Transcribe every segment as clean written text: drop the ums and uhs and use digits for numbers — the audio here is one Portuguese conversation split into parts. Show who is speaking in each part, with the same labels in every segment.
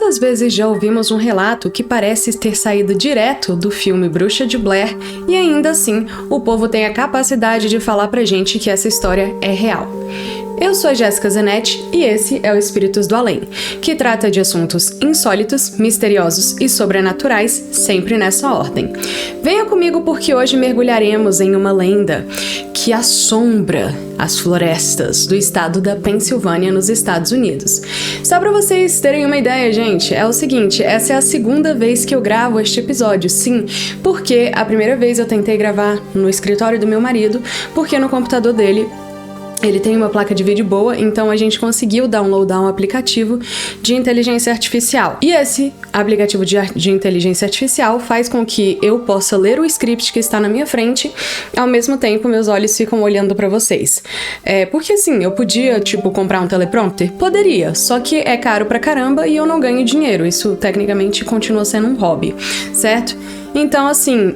Speaker 1: Quantas vezes já ouvimos um relato que parece ter saído direto do filme Bruxa de Blair e ainda assim o povo tem a capacidade de falar pra gente que essa história é real? Eu sou a Jéssica Zanetti e esse é o Espíritos do Além, que trata de assuntos insólitos, misteriosos e sobrenaturais, sempre nessa ordem. Venha comigo porque hoje mergulharemos em uma lenda que assombra as florestas do estado da Pensilvânia, nos Estados Unidos. Só para vocês terem uma ideia, gente, é o seguinte, essa é a segunda vez que eu gravo este episódio, sim, porque a primeira vez eu tentei gravar no escritório do meu marido, porque no computador dele ele tem uma placa de vídeo boa, então a gente conseguiu downloadar um aplicativo de inteligência artificial. E esse aplicativo de inteligência artificial faz com que eu possa ler o script que está na minha frente, ao mesmo tempo meus olhos ficam olhando pra vocês. Porque assim, eu podia, comprar um teleprompter? Poderia, só que é caro pra caramba e eu não ganho dinheiro. Isso, tecnicamente, continua sendo um hobby, certo? Então, assim,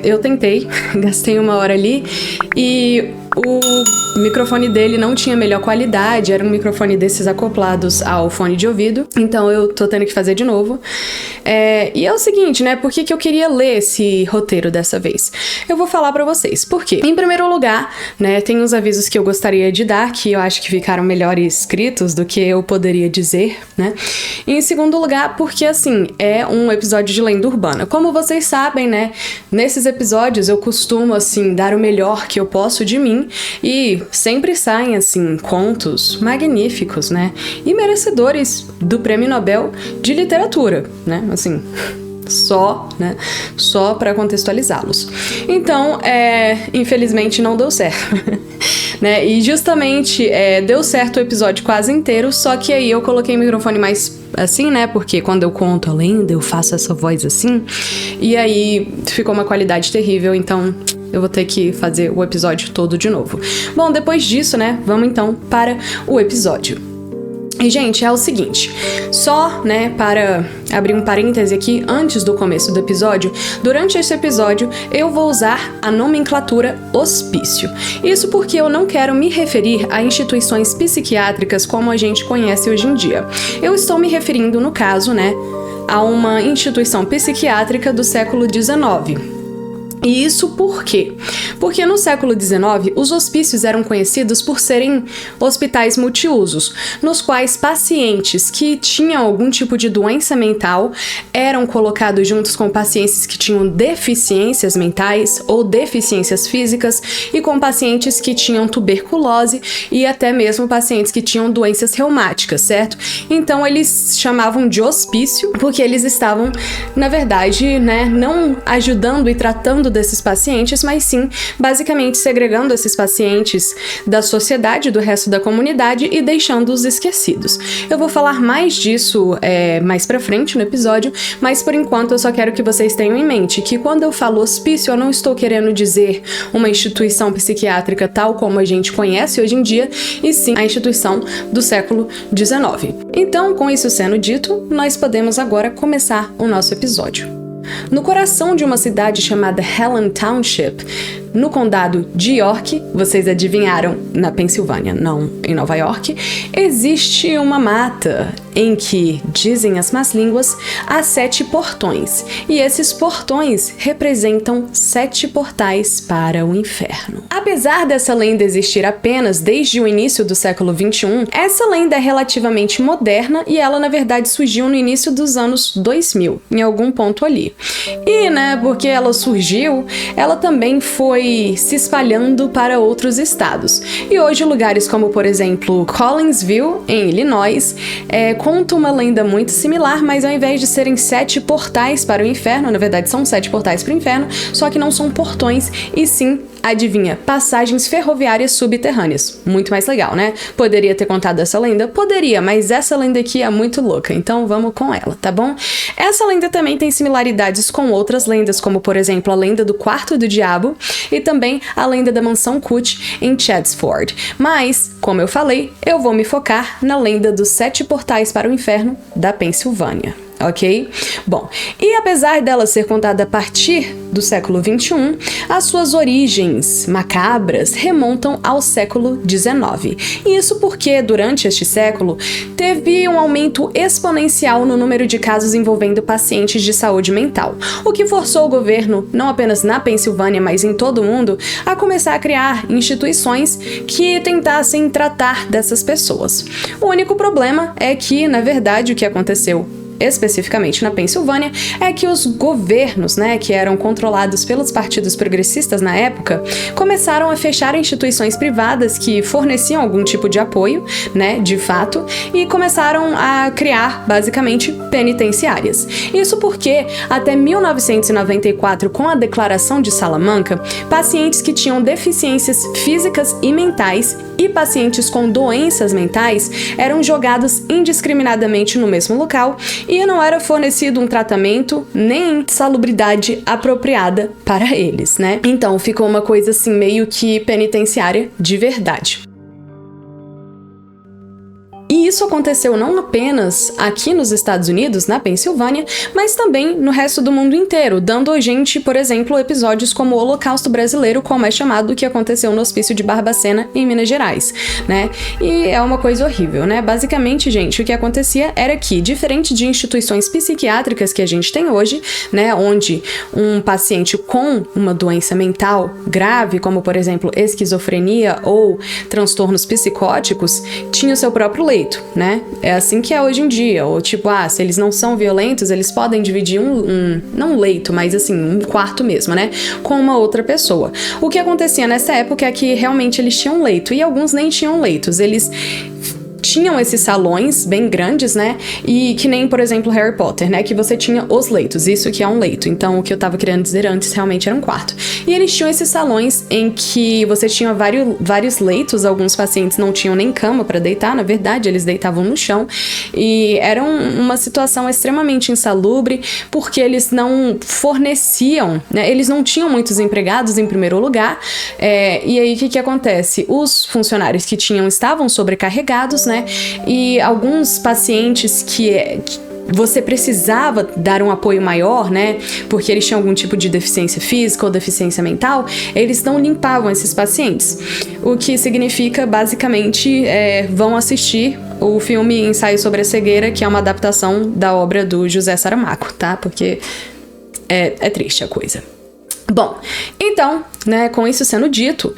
Speaker 1: eu tentei, gastei uma hora ali e o microfone dele não tinha melhor qualidade, era um microfone desses acoplados ao fone de ouvido, então eu tô tendo que fazer de novo. E é o seguinte, né, por que eu queria ler esse roteiro dessa vez? Eu vou falar pra vocês, por quê? Em primeiro lugar, né, tem uns avisos que eu gostaria de dar, que eu acho que ficaram melhor escritos do que eu poderia dizer, né? E em segundo lugar, porque, assim, é um episódio de lenda urbana. Como vocês sabem, né, nesses episódios eu costumo, assim, dar o melhor que eu posso de mim, e sempre saem, assim, contos magníficos, né? E merecedores do Prêmio Nobel de Literatura, né? Assim, só para contextualizá-los. Então, infelizmente não deu certo. Né? E justamente deu certo o episódio quase inteiro, só que aí eu coloquei o microfone mais assim, né? Porque quando eu conto a lenda, eu faço essa voz assim, e aí ficou uma qualidade terrível, então eu vou ter que fazer o episódio todo de novo. Bom, depois disso, né, vamos então para o episódio. E, gente, é o seguinte, só, né, para abrir um parêntese aqui, antes do começo do episódio, durante esse episódio eu vou usar a nomenclatura hospício. Isso porque eu não quero me referir a instituições psiquiátricas como a gente conhece hoje em dia. Eu estou me referindo, no caso, né, a uma instituição psiquiátrica do século XIX. E isso por quê? Porque no século XIX, os hospícios eram conhecidos por serem hospitais multiusos, nos quais pacientes que tinham algum tipo de doença mental eram colocados juntos com pacientes que tinham deficiências mentais ou deficiências físicas e com pacientes que tinham tuberculose e até mesmo pacientes que tinham doenças reumáticas, certo? Então eles chamavam de hospício porque eles estavam, na verdade, né, não ajudando e tratando desses pacientes, mas sim, basicamente segregando esses pacientes da sociedade, do resto da comunidade e deixando-os esquecidos. Eu vou falar mais disso mais pra frente no episódio, mas por enquanto eu só quero que vocês tenham em mente que quando eu falo hospício, eu não estou querendo dizer uma instituição psiquiátrica tal como a gente conhece hoje em dia, e sim a instituição do século XIX. Então, com isso sendo dito, nós podemos agora começar o nosso episódio. No coração de uma cidade chamada Helen Township, no condado de York, vocês adivinharam, na Pensilvânia, não em Nova York, existe uma mata em que, dizem as más línguas, há 7 portões, e esses portões representam 7 portais para o inferno. Apesar dessa lenda existir apenas desde o início do século XXI, essa lenda é relativamente moderna e ela, na verdade, surgiu no início dos anos 2000, em algum ponto ali. E, né, porque ela surgiu, ela também foi se espalhando para outros estados. E hoje lugares como, por exemplo, Collinsville, em Illinois, conta uma lenda muito similar, mas ao invés de serem 7 portais para o inferno, na verdade são 7 portais para o inferno, só que não são portões, e sim, adivinha, passagens ferroviárias subterrâneas. Muito mais legal, né? Poderia ter contado essa lenda? Poderia, mas essa lenda aqui é muito louca, então vamos com ela, tá bom? Essa lenda também tem similaridades com outras lendas, como por exemplo a lenda do Quarto do Diabo e também a lenda da Mansão Coote em Chaddsford. Mas, como eu falei, eu vou me focar na lenda dos 7 portais para o inferno da Pensilvânia. ok? Bom, e apesar dela ser contada a partir do século XXI, as suas origens macabras remontam ao século XIX. E isso porque, durante este século, teve um aumento exponencial no número de casos envolvendo pacientes de saúde mental, o que forçou o governo, não apenas na Pensilvânia, mas em todo o mundo, a começar a criar instituições que tentassem tratar dessas pessoas. O único problema é que, na verdade, o que aconteceu especificamente na Pensilvânia, é que os governos, né, que eram controlados pelos partidos progressistas na época, começaram a fechar instituições privadas que forneciam algum tipo de apoio, né, de fato, e começaram a criar, basicamente, penitenciárias. Isso porque, até 1994, com a Declaração de Salamanca, pacientes que tinham deficiências físicas e mentais e pacientes com doenças mentais eram jogados indiscriminadamente no mesmo local e não era fornecido um tratamento nem salubridade apropriada para eles, né? Então ficou uma coisa assim meio que penitenciária de verdade. E isso aconteceu não apenas aqui nos Estados Unidos, na Pensilvânia, mas também no resto do mundo inteiro, dando a gente, por exemplo, episódios como o Holocausto Brasileiro, como é chamado, que aconteceu no Hospício de Barbacena, em Minas Gerais, né? E é uma coisa horrível, né? Basicamente, gente, o que acontecia era que, diferente de instituições psiquiátricas que a gente tem hoje, né, onde um paciente com uma doença mental grave, como, por exemplo, esquizofrenia ou transtornos psicóticos, tinha o seu próprio leito, né? É assim que é hoje em dia. Ou tipo, se eles não são violentos, eles podem dividir não um leito, mas assim, um quarto mesmo, né? Com uma outra pessoa. O que acontecia nessa época é que realmente eles tinham leito, e alguns nem tinham leitos. Eles tinham esses salões bem grandes, né? E que nem, por exemplo, Harry Potter, né? Que você tinha os leitos, isso que é um leito. Então, o que eu tava querendo dizer antes realmente era um quarto. E eles tinham esses salões em que você tinha vários leitos, alguns pacientes não tinham nem cama pra deitar, na verdade, eles deitavam no chão. E era uma situação extremamente insalubre, porque eles não forneciam, né? Eles não tinham muitos empregados, em primeiro lugar. E aí, o que acontece? Os funcionários que tinham estavam sobrecarregados, né? E alguns pacientes que você precisava dar um apoio maior, né? Porque eles tinham algum tipo de deficiência física ou deficiência mental, eles não limpavam esses pacientes. O que significa, basicamente, vão assistir o filme Ensaio sobre a Cegueira, que é uma adaptação da obra do José Saramago, tá? Porque é triste a coisa. Bom, então, né, com isso sendo dito,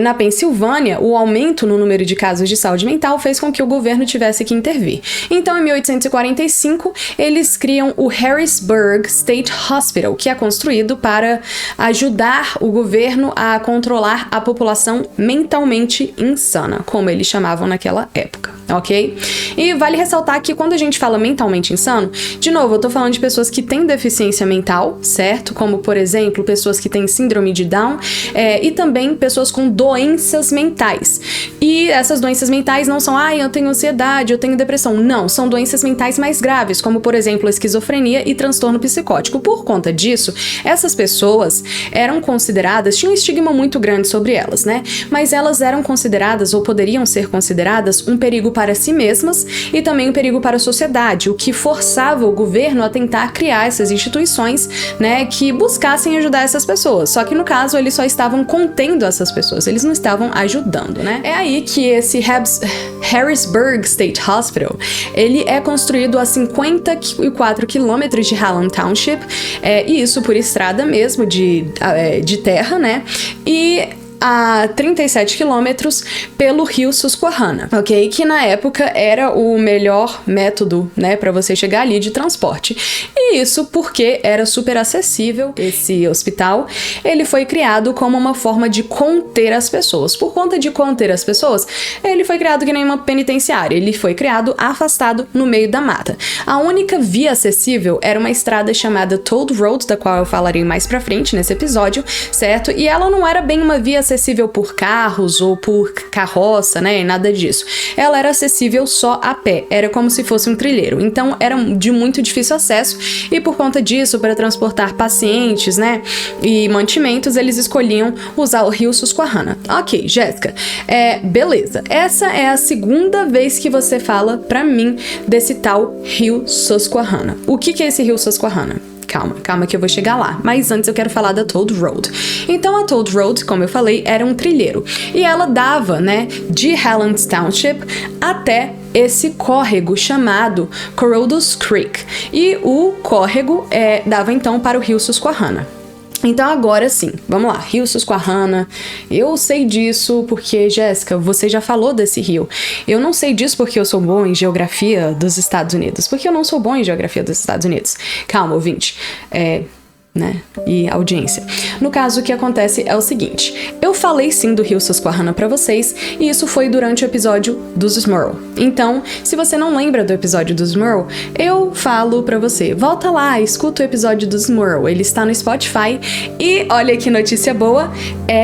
Speaker 1: na Pensilvânia, o aumento no número de casos de saúde mental fez com que o governo tivesse que intervir. Então, em 1845, eles criam o Harrisburg State Hospital, que é construído para ajudar o governo a controlar a população mentalmente insana, como eles chamavam naquela época, ok? E vale ressaltar que quando a gente fala mentalmente insano, de novo, eu tô falando de pessoas que têm deficiência mental, certo? Como, por exemplo, pessoas que têm síndrome de Down, e também pessoas com doenças mentais. E essas doenças mentais não são, eu tenho ansiedade, eu tenho depressão. Não, são doenças mentais mais graves, como, por exemplo, esquizofrenia e transtorno psicótico. Por conta disso, essas pessoas eram consideradas, tinha um estigma muito grande sobre elas, né? Mas elas eram consideradas, ou poderiam ser consideradas, um perigo para si mesmas e também um perigo para a sociedade, o que forçava o governo a tentar criar essas instituições, né, que buscassem ajudar essas pessoas. Só que no caso, eles só estavam contendo essas pessoas, eles não estavam ajudando, né? É aí que esse Harrisburg State Hospital, ele é construído a 54 quilômetros de Hallam Township, e isso por estrada mesmo, de terra, né? E a 37 quilômetros pelo rio Susquehanna, ok? Que na época era o melhor método, né, para você chegar ali de transporte. E isso porque era super acessível. Esse hospital, ele foi criado como uma forma de conter as pessoas. Por conta de conter as pessoas, ele foi criado que nem uma penitenciária. Ele foi criado afastado no meio da mata. A única via acessível era uma estrada chamada Toll Road, da qual eu falarei mais pra frente nesse episódio, certo? E ela não era bem uma via acessível acessível por carros ou por carroça, né? Nada disso. Ela era acessível só a pé. Era como se fosse um trilheiro. Então, era de muito difícil acesso e por conta disso, para transportar pacientes, né? E mantimentos, eles escolhiam usar o rio Susquehanna. Ok, Jéssica, beleza. Essa é a segunda vez que você fala pra mim desse tal rio Susquehanna. O que é esse rio Susquehanna? Calma que eu vou chegar lá. Mas antes eu quero falar da Toad Road. Então a Toad Road, como eu falei, era um trilheiro. E ela dava, né, de Helens Township até esse córrego chamado Corrodus Creek. E o córrego dava então para o rio Susquehanna. Então agora sim, vamos lá, rio Susquehanna, eu sei disso porque, Jéssica, você já falou desse rio. Eu não sei disso porque eu sou bom em geografia dos Estados Unidos, porque eu não sou bom em geografia dos Estados Unidos. Calma, ouvinte, né, e audiência. No caso, o que acontece é o seguinte, eu falei sim do rio Susquehanna pra vocês, e isso foi durante o episódio dos Smurl. Então, se você não lembra do episódio dos Smurl, eu falo pra você, volta lá, escuta o episódio dos Smurl, ele está no Spotify, e olha que notícia boa,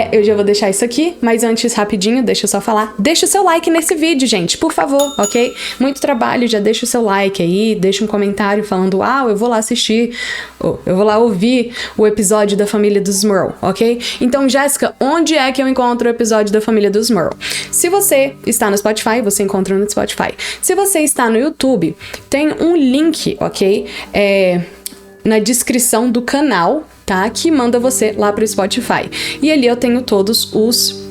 Speaker 1: eu já vou deixar isso aqui, mas antes, rapidinho, deixa eu só falar, deixa o seu like nesse vídeo, gente, por favor, ok? Muito trabalho, já deixa o seu like aí, deixa um comentário falando, eu vou lá assistir, eu vou lá ouvir o episódio da família dos Smurl, ok? Então, Jéssica, onde é que eu encontro o episódio da família dos Smurl? Se você está no Spotify, você encontra no Spotify. Se você está no YouTube, tem um link, ok? Na descrição do canal, tá? Que manda você lá pro Spotify. E ali eu tenho todos os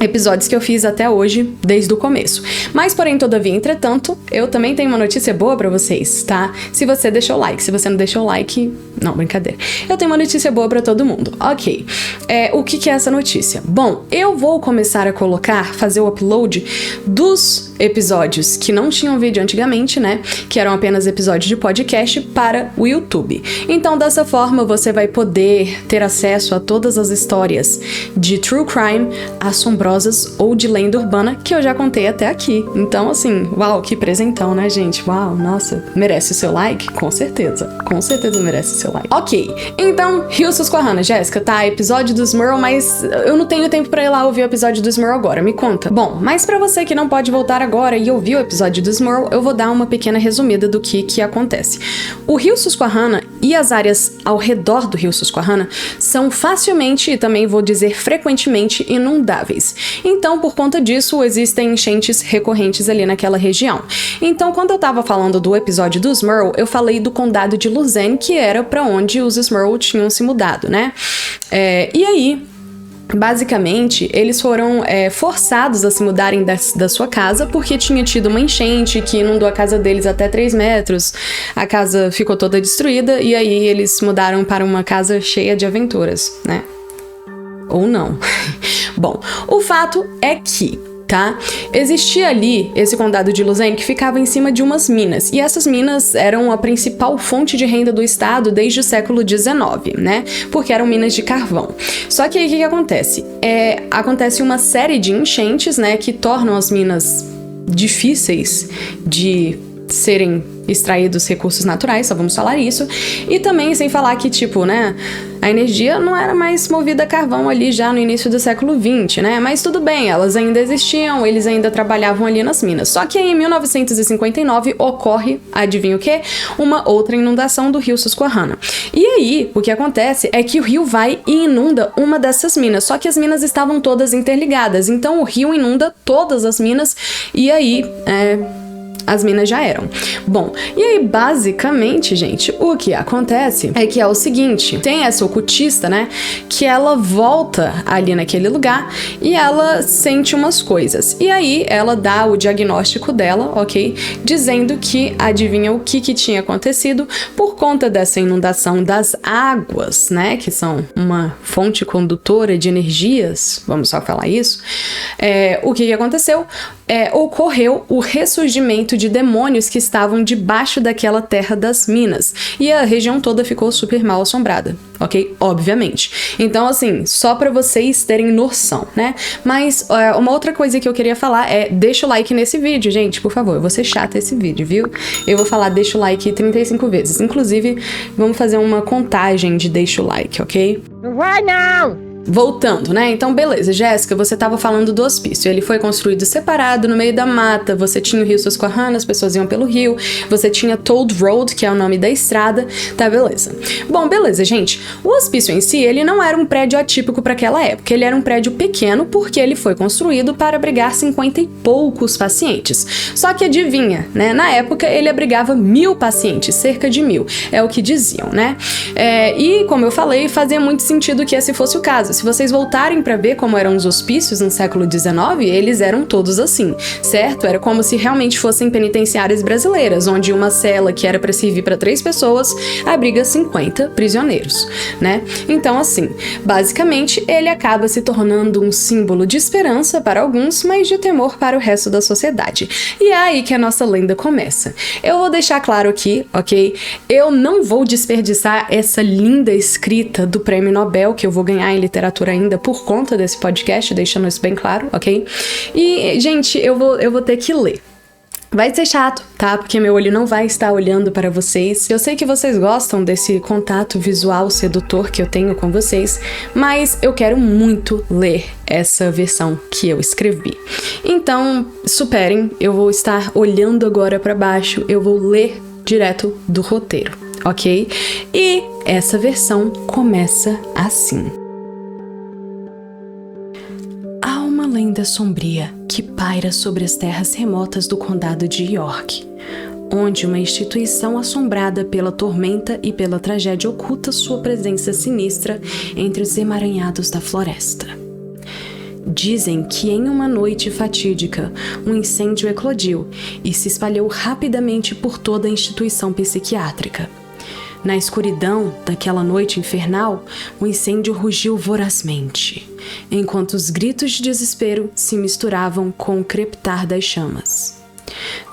Speaker 1: episódios que eu fiz até hoje, desde o começo. Mas, porém, todavia, entretanto, eu também tenho uma notícia boa pra vocês, tá? Se você deixou o like, se você não deixou o like... Não, brincadeira. Eu tenho uma notícia boa pra todo mundo. Ok. O que é essa notícia? Bom, eu vou começar a fazer o upload dos episódios que não tinham vídeo antigamente, né? Que eram apenas episódios de podcast para o YouTube. Então, dessa forma, você vai poder ter acesso a todas as histórias de true crime, assombrosas ou de lenda urbana que eu já contei até aqui. Então, assim, uau, que presentão, né, gente? Uau, nossa, merece o seu like? Com certeza. Com certeza merece o seu like. Ok, então, rio Susquehanna, Jéssica, tá? Episódio dos Smurl, mas eu não tenho tempo pra ir lá ouvir o episódio dos Smurl agora, me conta. Bom, mas pra você que não pode voltar agora e ouvir o episódio dos Smurl, eu vou dar uma pequena resumida do que acontece. O rio Susquehanna e as áreas ao redor do rio Susquehanna são facilmente, e também vou dizer frequentemente, inundáveis. Então, por conta disso, existem enchentes recorrentes ali naquela região. Então, quando eu tava falando do episódio dos Smurl, eu falei do condado de Luzerne, que era pra onde os Smurl tinham se mudado, né? E aí, basicamente, eles foram forçados a se mudarem da sua casa porque tinha tido uma enchente que inundou a casa deles até 3 metros, a casa ficou toda destruída e aí eles mudaram para uma casa cheia de aventuras, né? Ou não. Bom, o fato é que, tá? Existia ali esse condado de Luzerne que ficava em cima de umas minas, e essas minas eram a principal fonte de renda do estado desde o século XIX, né? Porque eram minas de carvão. Só que aí o que acontece? Acontece uma série de enchentes, né, que tornam as minas difíceis de serem extraídos recursos naturais, só vamos falar isso, e também sem falar que, tipo, né, a energia não era mais movida a carvão ali já no início do século XX, né, mas tudo bem, elas ainda existiam, eles ainda trabalhavam ali nas minas. Só que aí, em 1959 ocorre, adivinha o quê? Uma outra inundação do rio Susquehanna. E aí, o que acontece é que o rio vai e inunda uma dessas minas, só que as minas estavam todas interligadas, então o rio inunda todas as minas, e aí, as minas já eram. Bom, e aí basicamente, gente, o que acontece é que é o seguinte, tem essa ocultista, né, que ela volta ali naquele lugar e ela sente umas coisas. E aí ela dá o diagnóstico dela, ok? Dizendo que, adivinha o que tinha acontecido por conta dessa inundação das águas, né, que são uma fonte condutora de energias, vamos só falar isso. O que aconteceu? Ocorreu o ressurgimento de demônios que estavam debaixo daquela terra das minas. E a região toda ficou super mal assombrada, ok? Obviamente. Então, assim, só pra vocês terem noção, né? Mas uma outra coisa que eu queria falar deixa o like nesse vídeo, gente, por favor. Eu vou ser chata esse vídeo, viu? Eu vou falar deixa o like 35 vezes. Inclusive, vamos fazer uma contagem de deixa o like, ok?
Speaker 2: Não vai não!
Speaker 1: voltando, né? Então, beleza, Jéssica, você tava falando do hospício. Ele foi construído separado, no meio da mata. Você tinha o rio Susquehanna, as pessoas iam pelo rio. Você tinha Toad Road, que é o nome da estrada. Tá, beleza. Bom, beleza, gente. O hospício em si, ele não era um prédio atípico para aquela época. Ele era um prédio pequeno porque ele foi construído para abrigar 50 e poucos pacientes. Só que adivinha, né? Na época, ele abrigava 1000 pacientes, cerca de 1000. É o que diziam, né? E, como eu falei, fazia muito sentido que esse fosse o caso. Se vocês voltarem para ver como eram os hospícios no século XIX, eles eram todos assim, certo? Era como se realmente fossem penitenciárias brasileiras, onde uma cela que era para servir para 3 pessoas abriga 50 prisioneiros, né? Então, assim, basicamente, ele acaba se tornando um símbolo de esperança para alguns, mas de temor para o resto da sociedade. E é aí que a nossa lenda começa. Eu vou deixar claro aqui, ok? Eu não vou desperdiçar essa linda escrita do Prêmio Nobel que eu vou ganhar em literatura ainda por conta desse podcast, deixando isso bem claro, ok? E, gente, eu vou ter que ler. Vai ser chato, tá? Porque meu olho não vai estar olhando para vocês. Eu sei que vocês gostam desse contato visual sedutor que eu tenho com vocês, mas eu quero muito ler essa versão que eu escrevi. Então, superem, eu vou estar olhando agora para baixo, eu vou ler direto do roteiro, ok? E essa versão começa assim. Há uma lenda sombria que paira sobre as terras remotas do condado de York, onde uma instituição assombrada pela tormenta e pela tragédia oculta sua presença sinistra entre os emaranhados da floresta. Dizem que em uma noite fatídica, um incêndio eclodiu e se espalhou rapidamente por toda a instituição psiquiátrica. Na escuridão daquela noite infernal, o incêndio rugiu vorazmente, enquanto os gritos de desespero se misturavam com o crepitar das chamas.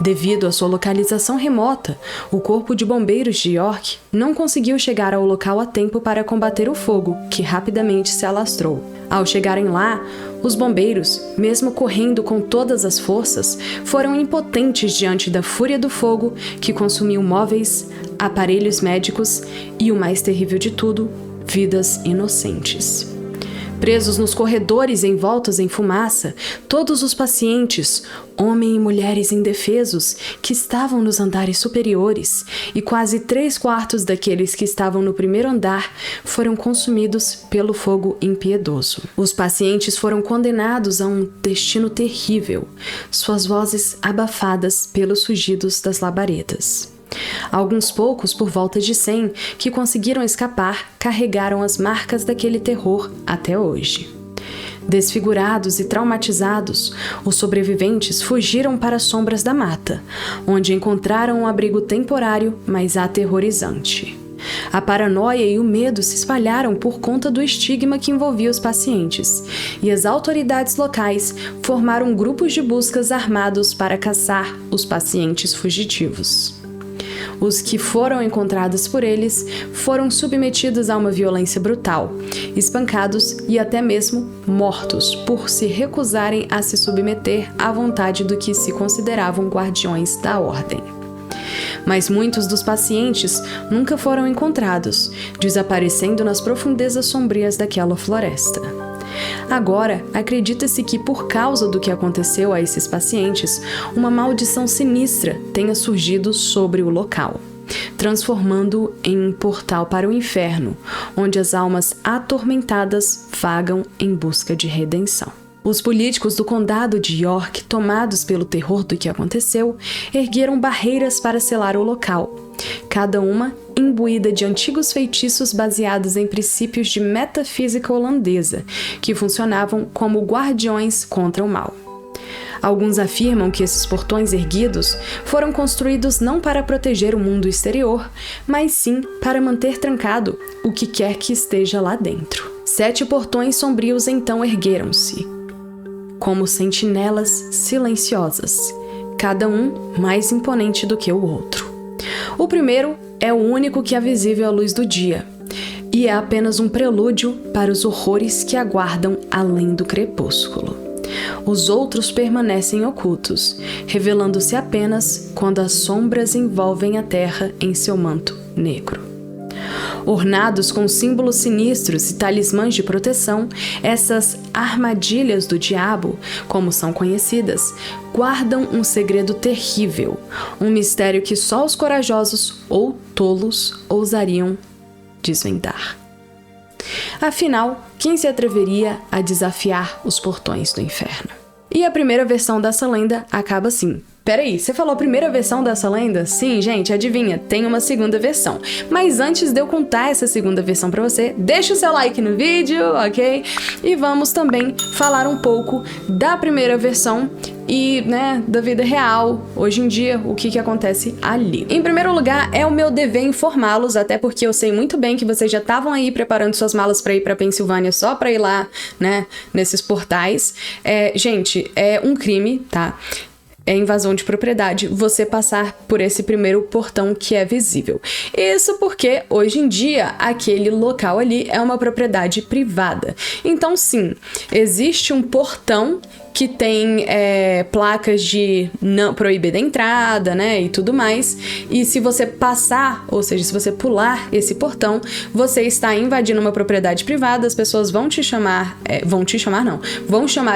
Speaker 1: Devido à sua localização remota, o Corpo de Bombeiros de York não conseguiu chegar ao local a tempo para combater o fogo, que rapidamente se alastrou. Ao chegarem lá, os bombeiros, mesmo correndo com todas as forças, foram impotentes diante da fúria do fogo que consumiu móveis, aparelhos médicos e, o mais terrível de tudo, vidas inocentes. Presos nos corredores envoltos em fumaça, todos os pacientes, homens e mulheres indefesos, que estavam nos andares superiores, e quase 3/4 daqueles que estavam no primeiro andar, foram consumidos pelo fogo impiedoso. Os pacientes foram condenados a um destino terrível, suas vozes abafadas pelos rugidos das labaredas. Alguns poucos, por volta de 100, que conseguiram escapar, carregaram as marcas daquele terror até hoje. Desfigurados e traumatizados, os sobreviventes fugiram para as sombras da mata, onde encontraram um abrigo temporário, mas aterrorizante. A paranoia e o medo se espalharam por conta do estigma que envolvia os pacientes, e as autoridades locais formaram grupos de buscas armados para caçar os pacientes fugitivos. Os que foram encontrados por eles foram submetidos a uma violência brutal, espancados e até mesmo mortos por se recusarem a se submeter à vontade do que se consideravam guardiões da ordem. Mas muitos dos pacientes nunca foram encontrados, desaparecendo nas profundezas sombrias daquela floresta. Agora, acredita-se que, por causa do que aconteceu a esses pacientes, uma maldição sinistra tenha surgido sobre o local, transformando-o em um portal para o inferno, onde as almas atormentadas vagam em busca de redenção. Os políticos do condado de York, tomados pelo terror do que aconteceu, ergueram barreiras para selar o local, cada uma imbuída de antigos feitiços baseados em princípios de metafísica holandesa, que funcionavam como guardiões contra o mal. Alguns afirmam que esses portões erguidos foram construídos não para proteger o mundo exterior, mas sim para manter trancado o que quer que esteja lá dentro. 7 portões sombrios então ergueram-se, como sentinelas silenciosas, cada um mais imponente do que o outro. O primeiro é o único que é visível à luz do dia, e é apenas um prelúdio para os horrores que aguardam além do crepúsculo. Os outros permanecem ocultos, revelando-se apenas quando as sombras envolvem a terra em seu manto negro. Ornados com símbolos sinistros e talismãs de proteção, essas armadilhas do diabo, como são conhecidas, guardam um segredo terrível, um mistério que só os corajosos ou tolos ousariam desvendar. Afinal, quem se atreveria a desafiar os portões do inferno? E a primeira versão dessa lenda acaba assim. Peraí, você falou a primeira versão dessa lenda? Sim, gente, adivinha, tem uma segunda versão. Mas antes de eu contar essa segunda versão pra você, deixa o seu like no vídeo, ok? E vamos também falar um pouco da primeira versão e, da vida real, hoje em dia, o que acontece ali. Em primeiro lugar, é o meu dever informá-los, até porque eu sei muito bem que vocês já estavam aí preparando suas malas pra ir pra Pensilvânia só pra ir lá, nesses portais. Gente, é um crime, tá? É invasão de propriedade você passar por esse primeiro portão que é visível. Isso porque, hoje em dia, aquele local ali é uma propriedade privada. Então, sim, existe um portão que tem placas de não proibida entrada, e tudo mais. E se você passar, ou seja, se você pular esse portão, você está invadindo uma propriedade privada, as pessoas vão chamar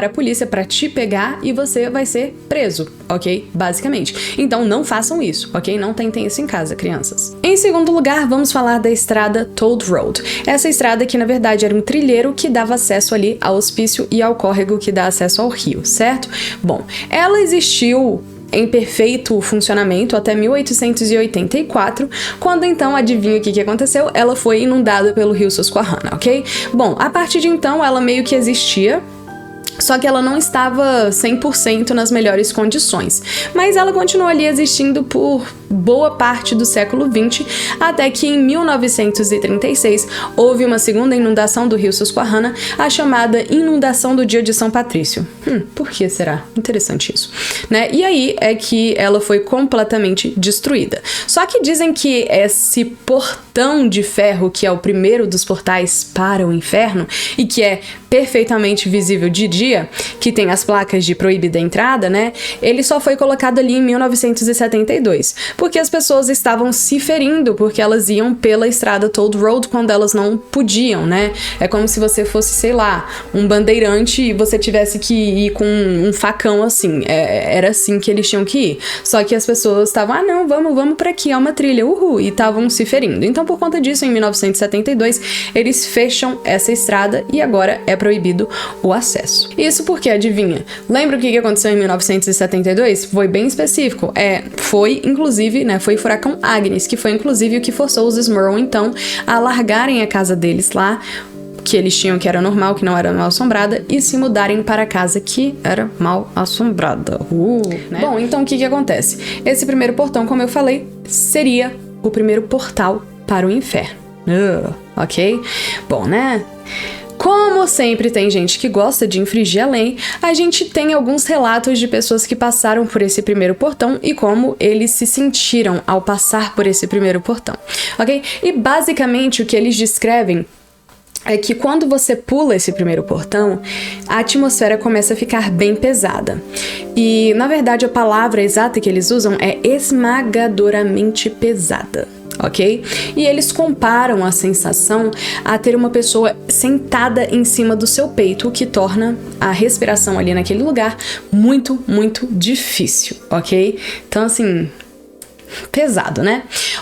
Speaker 1: a polícia para te pegar e você vai ser preso, ok? Basicamente. Então não façam isso, ok? Não tentem isso em casa, crianças. Em segundo lugar, vamos falar da estrada Toad Road. Essa estrada que, na verdade, era um trilheiro que dava acesso ali ao hospício e ao córrego que dá acesso ao rio, certo? Bom, ela existiu em perfeito funcionamento até 1884, quando então, adivinha o que aconteceu? Ela foi inundada pelo rio Susquehanna, ok? Bom, a partir de então, ela meio que existia, só que ela não estava 100% nas melhores condições. Mas ela continuou ali existindo por boa parte do século XX, até que em 1936 houve uma segunda inundação do rio Susquehanna, a chamada inundação do dia de São Patrício. Por que será? Interessante isso, E aí é que ela foi completamente destruída. Só que dizem que esse portão de ferro, que é o primeiro dos portais para o inferno, e que é perfeitamente visível de dia, que tem as placas de proibida entrada, ele só foi colocado ali em 1972, porque as pessoas estavam se ferindo, porque elas iam pela estrada Toad Road quando elas não podiam, É como se você fosse, sei lá, um bandeirante e você tivesse que ir com um facão assim, era assim que eles tinham que ir. Só que as pessoas estavam, não, vamos pra aqui, é uma trilha, uhul, e estavam se ferindo. Então, por conta disso, em 1972, eles fecham essa estrada e agora é proibido o acesso. Isso porque, adivinha, lembra o que aconteceu em 1972? Foi bem específico. Foi, inclusive, foi o furacão Agnes, que foi, inclusive, o que forçou os Smurl, então, a largarem a casa deles lá, que eles tinham que era normal, que não era mal assombrada, e se mudarem para a casa que era mal assombrada. Bom, então o que acontece? Esse primeiro portão, como eu falei, seria o primeiro portal para o inferno. Ok? Bom, Como sempre tem gente que gosta de infringir a lei, a gente tem alguns relatos de pessoas que passaram por esse primeiro portão e como eles se sentiram ao passar por esse primeiro portão, ok? E basicamente o que eles descrevem é que quando você pula esse primeiro portão, a atmosfera começa a ficar bem pesada. E, na verdade, a palavra exata que eles usam é esmagadoramente pesada. Ok? E eles comparam a sensação a ter uma pessoa sentada em cima do seu peito, o que torna a respiração ali naquele lugar muito, muito difícil, ok? Então, assim, pesado,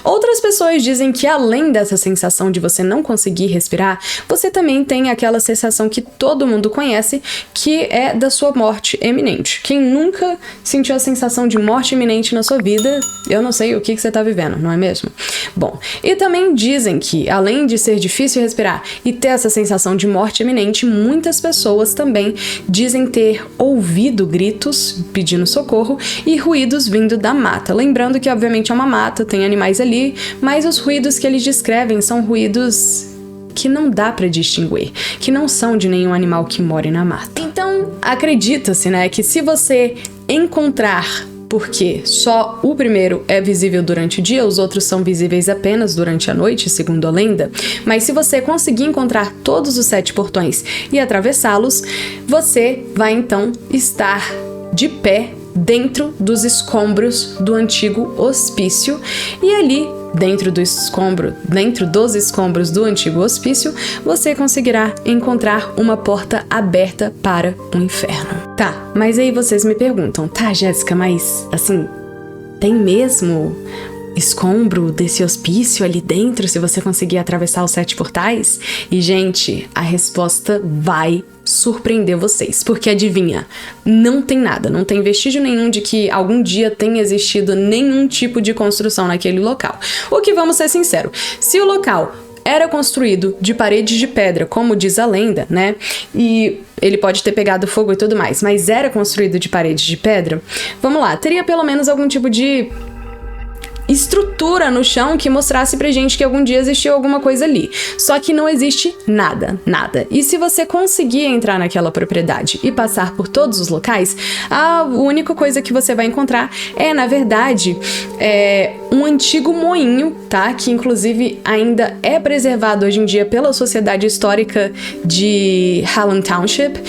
Speaker 1: Outras pessoas dizem que além dessa sensação de você não conseguir respirar, você também tem aquela sensação que todo mundo conhece, que é da sua morte iminente. Quem nunca sentiu a sensação de morte iminente na sua vida, eu não sei o que você tá vivendo, não é mesmo? Bom, e também dizem que, além de ser difícil respirar e ter essa sensação de morte iminente, muitas pessoas também dizem ter ouvido gritos pedindo socorro e ruídos vindo da mata. Lembrando que, obviamente, é uma mata, tem animais ali, mas os ruídos que eles descrevem são ruídos que não dá pra distinguir, que não são de nenhum animal que mora na mata. Então, acredita-se, que se você encontrar, porque só o primeiro é visível durante o dia, os outros são visíveis apenas durante a noite, segundo a lenda, mas se você conseguir encontrar todos os 7 portões e atravessá-los, você vai então estar de pé dentro dos escombros do antigo hospício, e ali dentro dos escombros do antigo hospício, você conseguirá encontrar uma porta aberta para o inferno. Tá, mas aí vocês me perguntam, tá, Jéssica, mas assim, tem mesmo escombro desse hospício ali dentro se você conseguir atravessar os 7 portais? E, gente, a resposta vai surpreender vocês, porque adivinha, não tem nada, não tem vestígio nenhum de que algum dia tenha existido nenhum tipo de construção naquele local. O que, vamos ser sinceros, se o local era construído de paredes de pedra, como diz a lenda, né? E ele pode ter pegado fogo e tudo mais, mas era construído de paredes de pedra, vamos lá, teria pelo menos algum tipo de estrutura no chão que mostrasse pra gente que algum dia existiu alguma coisa ali. Só que não existe nada. E se você conseguir entrar naquela propriedade e passar por todos os locais, a única coisa que você vai encontrar é, na verdade, um antigo moinho, tá? Que inclusive ainda é preservado hoje em dia pela Sociedade Histórica de Hallam Township.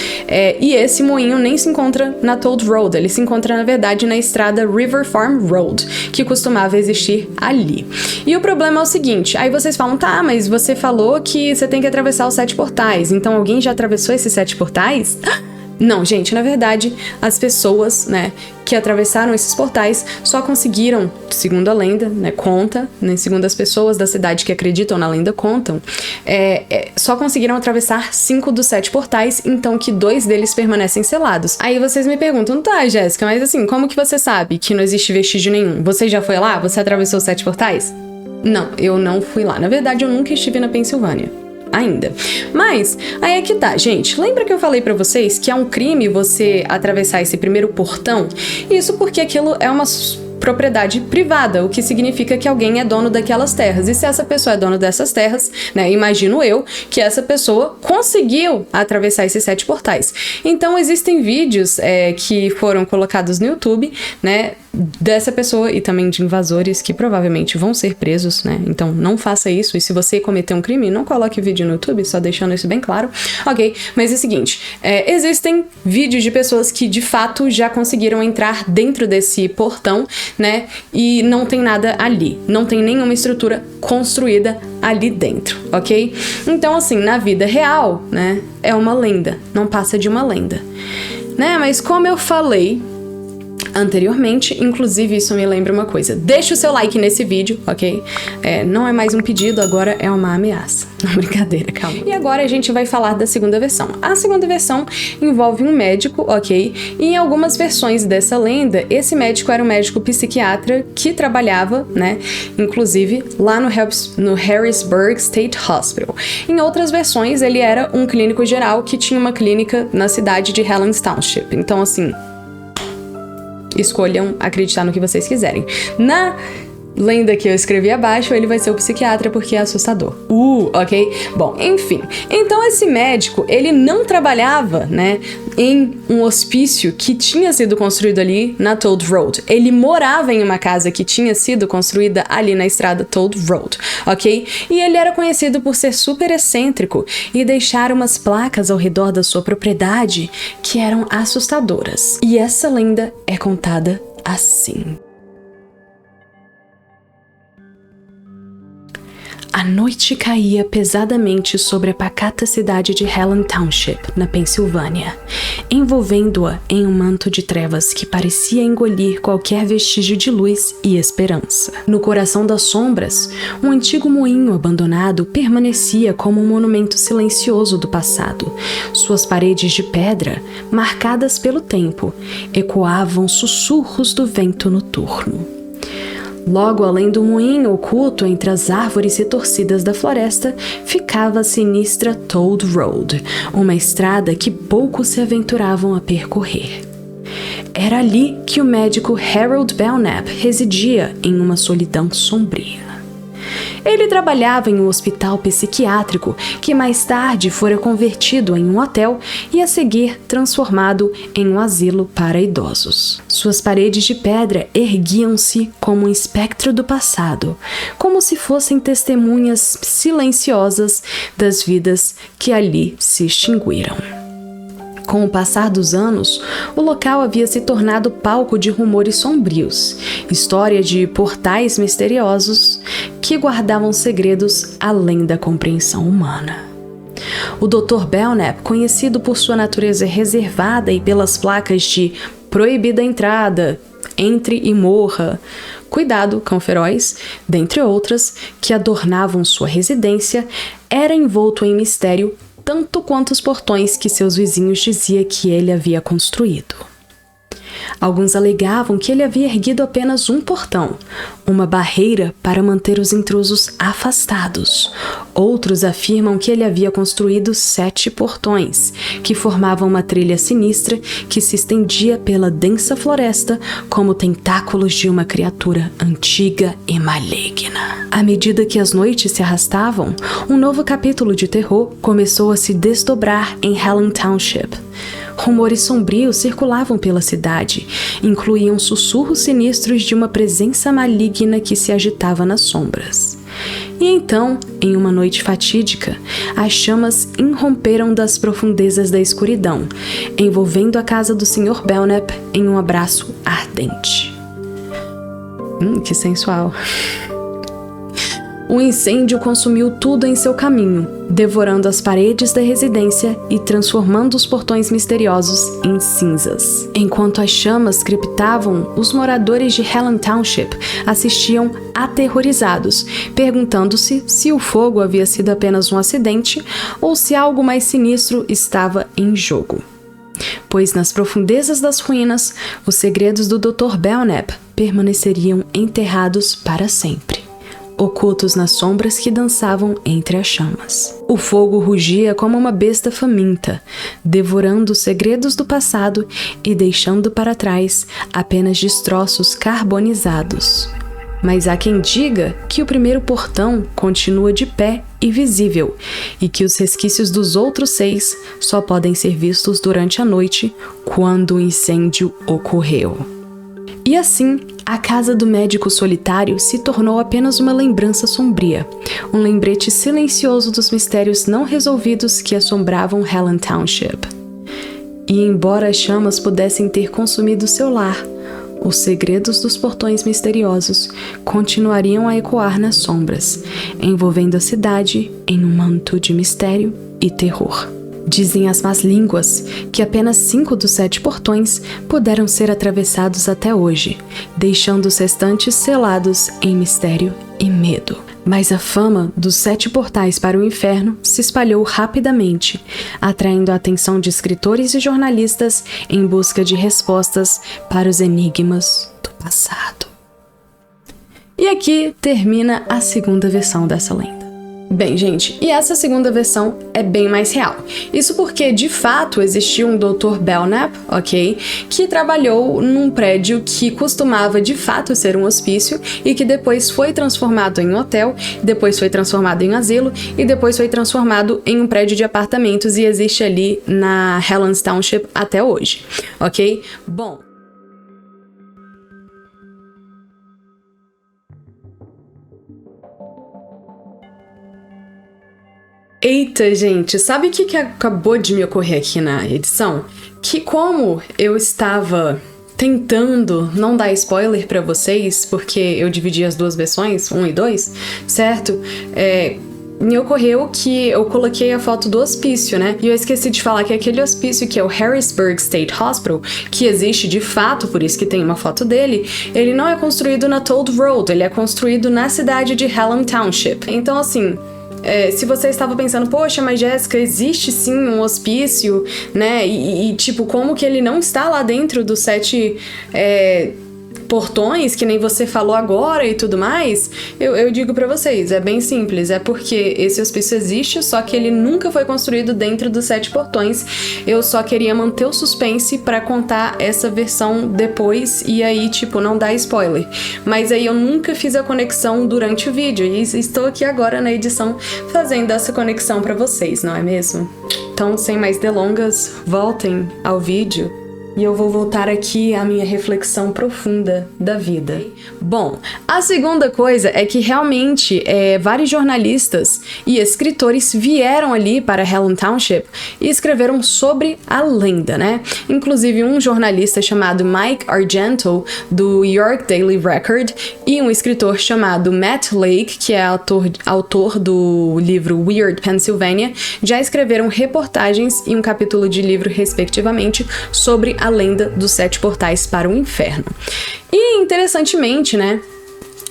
Speaker 1: E esse moinho nem se encontra na Toad Road, ele se encontra, na verdade, na estrada River Farm Road, que costumava existir ali. E o problema é o seguinte, aí vocês falam, tá, mas você falou que você tem que atravessar os 7 portais, então alguém já atravessou esses 7 portais? Não, gente, na verdade, as pessoas, né, que atravessaram esses portais só conseguiram, segundo a lenda, né, conta, né, segundo as pessoas da cidade que acreditam na lenda contam, só conseguiram atravessar 5 dos 7 portais, então que 2 deles permanecem selados. Aí vocês me perguntam, tá, Jéssica, mas assim, como que você sabe que não existe vestígio nenhum? Você já foi lá? Você atravessou os 7 portais? Não, eu não fui lá. Na verdade, eu nunca estive na Pensilvânia. Ainda. Mas, aí é que tá, gente. Lembra que eu falei pra vocês que é um crime você atravessar esse primeiro portão? Isso porque aquilo é uma propriedade privada, o que significa que alguém é dono daquelas terras. E se essa pessoa é dona dessas terras, né, imagino eu que essa pessoa conseguiu atravessar esses 7 portais. Então existem vídeos que foram colocados no YouTube, né, dessa pessoa e também de invasores que provavelmente vão ser presos, né? Então não faça isso, e se você cometer um crime, não coloque vídeo no YouTube, só deixando isso bem claro. Ok, mas é o seguinte, existem vídeos de pessoas que de fato já conseguiram entrar dentro desse portão, né? E não tem nada ali, não tem nenhuma estrutura construída ali dentro, ok? Então assim, na vida real, né, é uma lenda, não passa de uma lenda, né? Mas como eu falei anteriormente, inclusive isso me lembra uma coisa. Deixa o seu like nesse vídeo, ok? Não é mais um pedido, agora é uma ameaça. Não, brincadeira, calma. E agora a gente vai falar da segunda versão. A segunda versão envolve um médico, ok? E em algumas versões dessa lenda, esse médico era um médico psiquiatra que trabalhava, né? Inclusive lá no Harrisburg State Hospital. Em outras versões, ele era um clínico geral que tinha uma clínica na cidade de Hallam Township. Então, assim, escolham acreditar no que vocês quiserem. Na lenda que eu escrevi abaixo, ele vai ser o psiquiatra porque é assustador. Ok? Bom, enfim. Então esse médico, ele não trabalhava, né, em um hospício que tinha sido construído ali na Toad Road. Ele morava em uma casa que tinha sido construída ali na estrada Toad Road, ok? E ele era conhecido por ser super excêntrico e deixar umas placas ao redor da sua propriedade que eram assustadoras. E essa lenda é contada assim. A noite caía pesadamente sobre a pacata cidade de Hallam Township, na Pensilvânia, envolvendo-a em um manto de trevas que parecia engolir qualquer vestígio de luz e esperança. No coração das sombras, um antigo moinho abandonado permanecia como um monumento silencioso do passado. Suas paredes de pedra, marcadas pelo tempo, ecoavam sussurros do vento noturno. Logo além do moinho oculto entre as árvores retorcidas da floresta, ficava a sinistra Toad Road, uma estrada que poucos se aventuravam a percorrer. Era ali que o médico Harold Belknap residia em uma solidão sombria. Ele trabalhava em um hospital psiquiátrico que mais tarde fora convertido em um hotel e a seguir transformado em um asilo para idosos. Suas paredes de pedra erguiam-se como um espectro do passado, como se fossem testemunhas silenciosas das vidas que ali se extinguiram. Com o passar dos anos, o local havia se tornado palco de rumores sombrios, história de portais misteriosos que guardavam segredos além da compreensão humana. O Dr. Belknap, conhecido por sua natureza reservada e pelas placas de proibida entrada, entre e morra, cuidado, cão feroz, dentre outras, que adornavam sua residência, era envolto em mistério tanto quanto os portões que seus vizinhos diziam que ele havia construído. Alguns alegavam que ele havia erguido apenas um portão, uma barreira para manter os intrusos afastados. Outros afirmam que ele havia construído 7 portões, que formavam uma trilha sinistra que se estendia pela densa floresta como tentáculos de uma criatura antiga e maligna. À medida que as noites se arrastavam, um novo capítulo de terror começou a se desdobrar em Hallam Township. Rumores sombrios circulavam pela cidade, incluíam sussurros sinistros de uma presença maligna que se agitava nas sombras. E então, em uma noite fatídica, as chamas irromperam das profundezas da escuridão, envolvendo a casa do Sr. Belknap em um abraço ardente. Que sensual! O incêndio consumiu tudo em seu caminho, devorando as paredes da residência e transformando os portões misteriosos em cinzas. Enquanto as chamas crepitavam, os moradores de Hallam Township assistiam aterrorizados, perguntando-se se o fogo havia sido apenas um acidente ou se algo mais sinistro estava em jogo. Pois nas profundezas das ruínas, os segredos do Dr. Belknap permaneceriam enterrados para sempre, ocultos nas sombras que dançavam entre as chamas. O fogo rugia como uma besta faminta, devorando os segredos do passado e deixando para trás apenas destroços carbonizados. Mas há quem diga que o primeiro portão continua de pé e visível, e que os resquícios dos outros 6 só podem ser vistos durante a noite, quando o incêndio ocorreu. E assim, a casa do médico solitário se tornou apenas uma lembrança sombria, um lembrete silencioso dos mistérios não resolvidos que assombravam Hallam Township. E embora as chamas pudessem ter consumido seu lar, os segredos dos portões misteriosos continuariam a ecoar nas sombras, envolvendo a cidade em um manto de mistério e terror. Dizem as más línguas que apenas 5 dos 7 portões puderam ser atravessados até hoje, deixando os restantes selados em mistério e medo. Mas a fama dos 7 portais para o inferno se espalhou rapidamente, atraindo a atenção de escritores e jornalistas em busca de respostas para os enigmas do passado. E aqui termina a segunda versão dessa lenda. Bem, gente, e essa segunda versão é bem mais real. Isso porque, de fato, existia um Dr. Belknap, ok? Que trabalhou num prédio que costumava, de fato, ser um hospício e que depois foi transformado em hotel, depois foi transformado em asilo e depois foi transformado em um prédio de apartamentos e existe ali na Hallam Township até hoje, ok? Bom... Eita, gente, sabe o que acabou de me ocorrer aqui na edição? Que como eu estava tentando não dar spoiler pra vocês, porque eu dividi as duas versões, 1 e 2, certo? Me ocorreu que eu coloquei a foto do hospício, né? E eu esqueci de falar que aquele hospício que é o Harrisburg State Hospital, que existe de fato, por isso que tem uma foto dele, ele não é construído na Toll Road, ele é construído na cidade de Hallam Township. Então, assim... se você estava pensando, poxa, mas Jéssica, existe sim um hospício, né? Tipo, como que ele não está lá dentro dos 7 portões, que nem você falou agora e tudo mais? Eu digo pra vocês, é bem simples, é porque esse hospício existe, só que ele nunca foi construído dentro dos 7 portões. Eu só queria manter o suspense pra contar essa versão depois e aí, tipo, não dar spoiler. Mas aí eu nunca fiz a conexão durante o vídeo e estou aqui agora na edição fazendo essa conexão pra vocês, não é mesmo? Então, sem mais delongas, voltem ao vídeo E eu vou voltar aqui à minha reflexão profunda da vida. Bom, a segunda coisa é que realmente vários jornalistas e escritores vieram ali para Helen Township e escreveram sobre a lenda, né? Inclusive um jornalista chamado Mike Argento, do York Daily Record, e um escritor chamado Matt Lake, que é autor do livro Weird Pennsylvania, já escreveram reportagens e um capítulo de livro, respectivamente, sobre a lenda dos 7 portais para o inferno. E, interessantemente, né,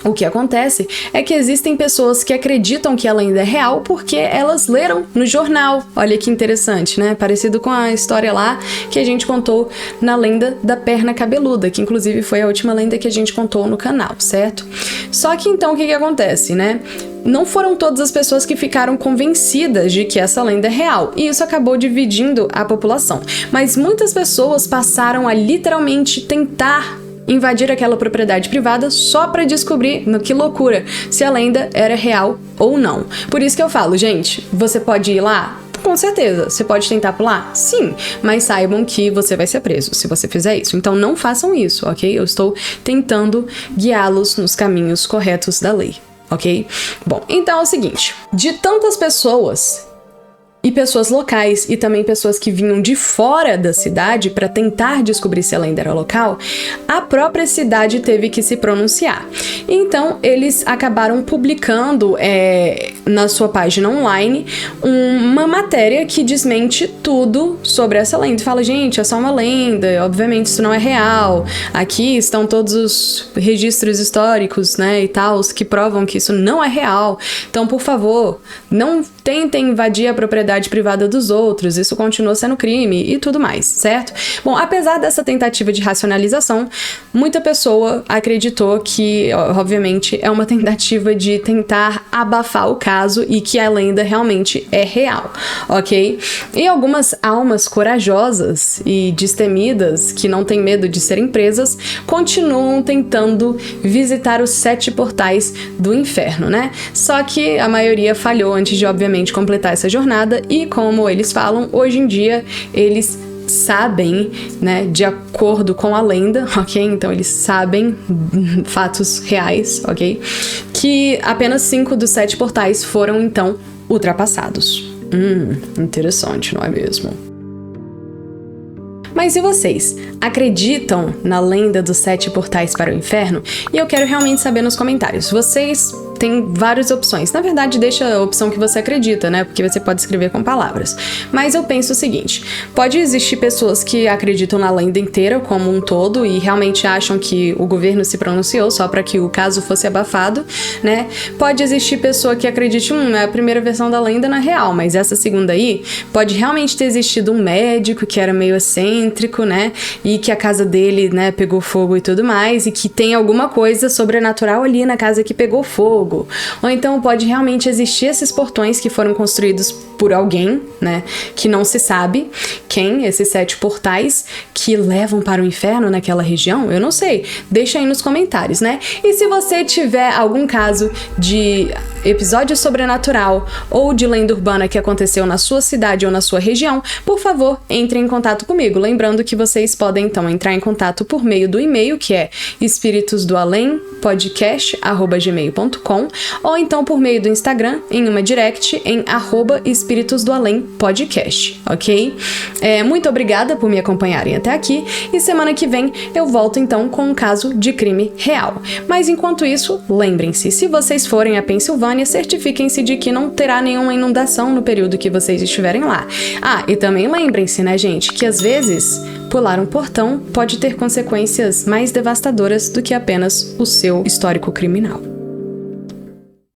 Speaker 1: o que acontece é que existem pessoas que acreditam que a lenda é real porque elas leram no jornal. Olha que interessante, né? Parecido com a história lá que a gente contou na lenda da perna cabeluda, que inclusive foi a última lenda que a gente contou no canal, certo? Só que então o que acontece, né? Não foram todas as pessoas que ficaram convencidas de que essa lenda é real, e isso acabou dividindo a população. Mas muitas pessoas passaram a literalmente tentar invadir aquela propriedade privada só pra descobrir, que loucura, se a lenda era real ou não. Por isso que eu falo, gente, você pode ir lá? Com certeza. Você pode tentar pular? Sim. Mas saibam que você vai ser preso se você fizer isso. Então não façam isso, ok? Eu estou tentando guiá-los nos caminhos corretos da lei, ok? Bom, então é o seguinte, de tantas pessoas e pessoas locais e também pessoas que vinham de fora da cidade para tentar descobrir se a lenda era local, a própria cidade teve que se pronunciar. Então, eles acabaram publicando na sua página online uma matéria que desmente tudo sobre essa lenda. Fala, gente, é só uma lenda, obviamente isso não é real. Aqui estão todos os registros históricos, né, e tal, que provam que isso não é real. Então, por favor, não tentem invadir a propriedade privada dos outros, isso continua sendo crime e tudo mais, certo? Bom, apesar dessa tentativa de racionalização, muita pessoa acreditou que, obviamente, é uma tentativa de tentar abafar o caso e que a lenda realmente é real, ok? E algumas almas corajosas e destemidas, que não têm medo de serem presas, continuam tentando visitar os 7 portais do inferno, né? Só que a maioria falhou antes de, obviamente, completar essa jornada. E como eles falam, hoje em dia eles sabem, né, de acordo com a lenda, ok? Então eles sabem fatos reais, ok? Que apenas 5 dos 7 portais foram então ultrapassados. Interessante, não é mesmo? Mas e vocês? Acreditam na lenda dos 7 portais para o inferno? E eu quero realmente saber nos comentários. Vocês têm várias opções. Na verdade, deixa a opção que você acredita, né? Porque você pode escrever com palavras. Mas eu penso o seguinte, pode existir pessoas que acreditam na lenda inteira como um todo e realmente acham que o governo se pronunciou só para que o caso fosse abafado, né? Pode existir pessoa que acredite, é a primeira versão da lenda na real, mas essa segunda aí pode realmente ter existido um médico que era meio excêntrico, né? E que a casa dele, né, pegou fogo e tudo mais, e que tem alguma coisa sobrenatural ali na casa que pegou fogo. Ou então pode realmente existir esses portões que foram construídos por alguém, né, que não se sabe quem, esses 7 portais que levam para o inferno naquela região, eu não sei, deixa aí nos comentários, né? E se você tiver algum caso de episódio sobrenatural ou de lenda urbana que aconteceu na sua cidade ou na sua região, por favor, entre em contato comigo. Lembrando que vocês podem, então, entrar em contato por meio do e-mail, que é espiritosdoalempodcast@gmail.com, ou então por meio do Instagram, em uma direct, em @espiritosdoalempodcast, ok? Muito obrigada por me acompanharem até aqui, e semana que vem eu volto, então, com um caso de crime real. Mas, enquanto isso, lembrem-se, se vocês forem a Pensilvânia, certifiquem-se de que não terá nenhuma inundação no período que vocês estiverem lá. E também lembrem-se, né, gente, que às vezes pular um portão pode ter consequências mais devastadoras do que apenas o seu histórico criminal.